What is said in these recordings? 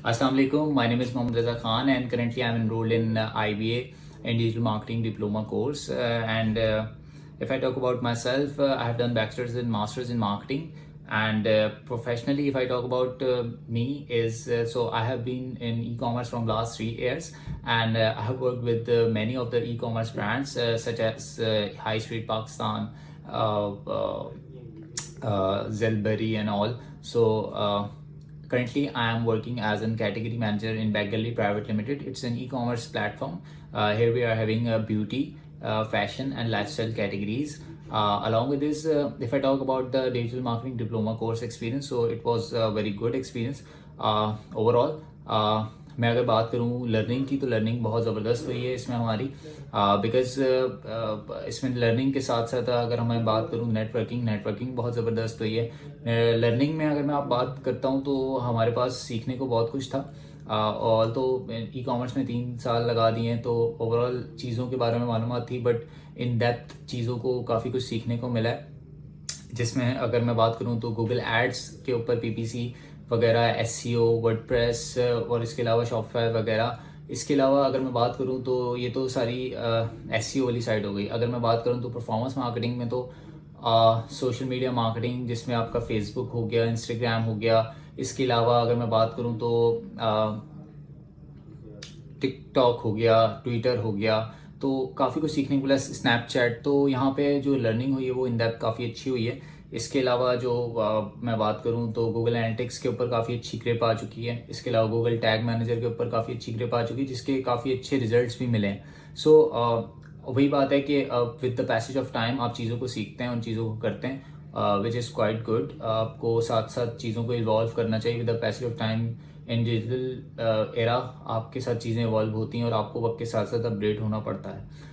Assalamu alaikum. My name is Mohammad Reza Khan, and currently I'm enrolled in IBA and Digital Marketing Diploma course. And if I talk about myself, I have done bachelor's and master's in marketing. And professionally, if I talk about me, is so I have been in e-commerce from last 3 years, and I have worked with many of the e-commerce brands such as High Street Pakistan, Zelberry, and all. Currently, I am working as a category manager in Baggalli Private Limited. It's an e-commerce platform. Here we are having beauty, fashion, and lifestyle categories. Along with this, if I talk about the digital marketing diploma course experience, so it was a very good experience overall. मैं अगर बात करूँ learning की, तो learning बहुत ज़बरदस्त हुई है इसमें हमारी, बिकॉज इसमें लर्निंग के साथ साथ अगर मैं बात करूँ नेटवर्किंग बहुत ज़बरदस्त हुई है। लर्निंग में अगर मैं आप बात करता हूँ तो हमारे पास सीखने को बहुत कुछ था। और तो ई कॉमर्स में 3 साल लगा दिए हैं, तो ओवरऑल चीज़ों के बारे में मालूमात थी, बट इन डेप्थ चीज़ों को काफ़ी कुछ सीखने को मिला है। जिसमें अगर मैं बात करूं तो गूगल एड्स के ऊपर पीपीसी वगैरह, एसईओ, वर्डप्रेस और इसके अलावा शॉपिफाई वगैरह। इसके अलावा अगर मैं बात करूं तो ये तो सारी एसईओ वाली साइड हो गई। अगर मैं बात करूं तो परफॉर्मेंस मार्केटिंग में तो सोशल मीडिया मार्केटिंग, जिसमें आपका फेसबुक हो गया, इंस्टाग्राम हो गया। इसके अलावा अगर मैं बात करूं तो टिकटॉक हो गया, ट्विटर हो गया, तो काफ़ी कुछ सीखने को मिला। स्नैपचैट, तो यहाँ पे जो लर्निंग हुई है वो इन डेप्थ काफ़ी अच्छी हुई है। इसके अलावा जो मैं बात करूँ तो गूगल एनालिटिक्स के ऊपर काफ़ी अच्छी ग्रिप आ चुकी है। इसके अलावा गूगल टैग मैनेजर के ऊपर काफ़ी अच्छी ग्रिप आ चुकी है, जिसके काफ़ी अच्छे रिजल्ट्स भी मिले हैं। वही बात है कि with the passage of time आप चीज़ों को सीखते हैं, उन चीज़ों को करते हैं, विच इज़ क्वाइट गुड। आपको साथ साथ चीज़ों को इवॉल्व करना चाहिए with the passage of time. In digital era आपके साथ चीज़ें इवॉल्व होती हैं और आपको वक्त के साथ साथ अपडेट होना पड़ता है।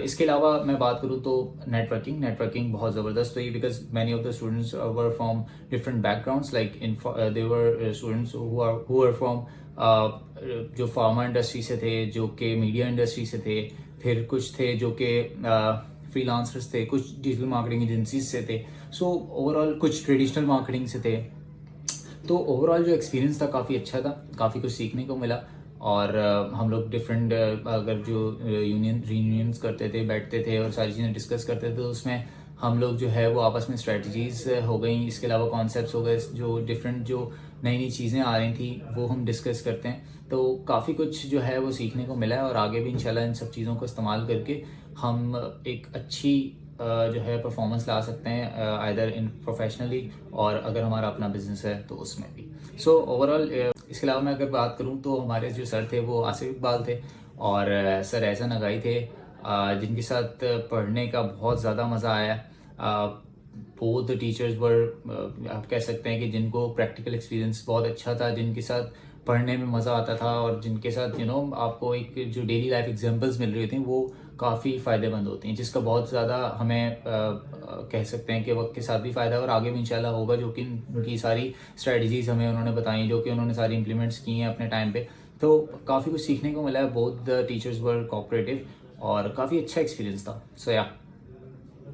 इसके अलावा मैं बात करूँ तो नेटवर्किंग बहुत ज़बरदस्त हुई, because many of the students were from different backgrounds, like they were students who are from जो फार्मा इंडस्ट्री से थे, जो कि मीडिया इंडस्ट्री से थे, फिर कुछ थे जो कि फ्रीलांसर्स थे, कुछ डिजिटल मार्केटिंग एजेंसीज से थे, ओवरऑल कुछ ट्रेडिशनल मार्केटिंग से थे। तो ओवरऑल जो एक्सपीरियंस था काफ़ी अच्छा था, काफ़ी कुछ सीखने को मिला। और हम लोग डिफरेंट अगर जो रीयूनियंस करते थे, बैठते थे और सारी चीज़ें डिस्कस करते थे, तो उसमें हम लोग जो है वो आपस में स्ट्रेटजीज हो गई। इसके अलावा कॉन्सेप्ट्स हो गए, जो डिफरेंट जो नई चीज़ें आ रही थी वो हम डिस्कस करते हैं। तो काफ़ी कुछ जो है वो सीखने को मिला है, और आगे भी इंशाल्लाह इन सब चीज़ों को इस्तेमाल करके हम एक अच्छी जो है परफॉर्मेंस ला सकते हैं, आइदर इन प्रोफेशनली, और अगर हमारा अपना बिजनेस है तो उसमें भी। ओवरऑल इसके अलावा मैं अगर बात करूं तो हमारे जो सर थे वो आसिफ इकबाल थे, और सर एहसन नगाई थे, जिनके साथ पढ़ने का बहुत ज़्यादा मज़ा आया। बोथ टीचर्स वर आप कह सकते हैं कि जिनको प्रैक्टिकल एक्सपीरियंस बहुत अच्छा था, जिनके साथ पढ़ने में मज़ा आता था, और जिनके साथ आपको एक जो डेली लाइफ एग्जांपल्स मिल रही होती हैं वो काफ़ी फ़ायदेमंद होती हैं, जिसका बहुत ज़्यादा हमें कह सकते हैं कि वक्त के साथ भी फ़ायदा और आगे भी इंशाल्लाह होगा। जो कि उनकी सारी स्ट्रेटजीज हमें उन्होंने बताई, जो कि उन्होंने सारी इंप्लीमेंट्स की हैं अपने टाइम पे। तो काफ़ी कुछ सीखने को मिला है। Both the teachers were cooperative और काफ़ी अच्छा एक्सपीरियंस था। या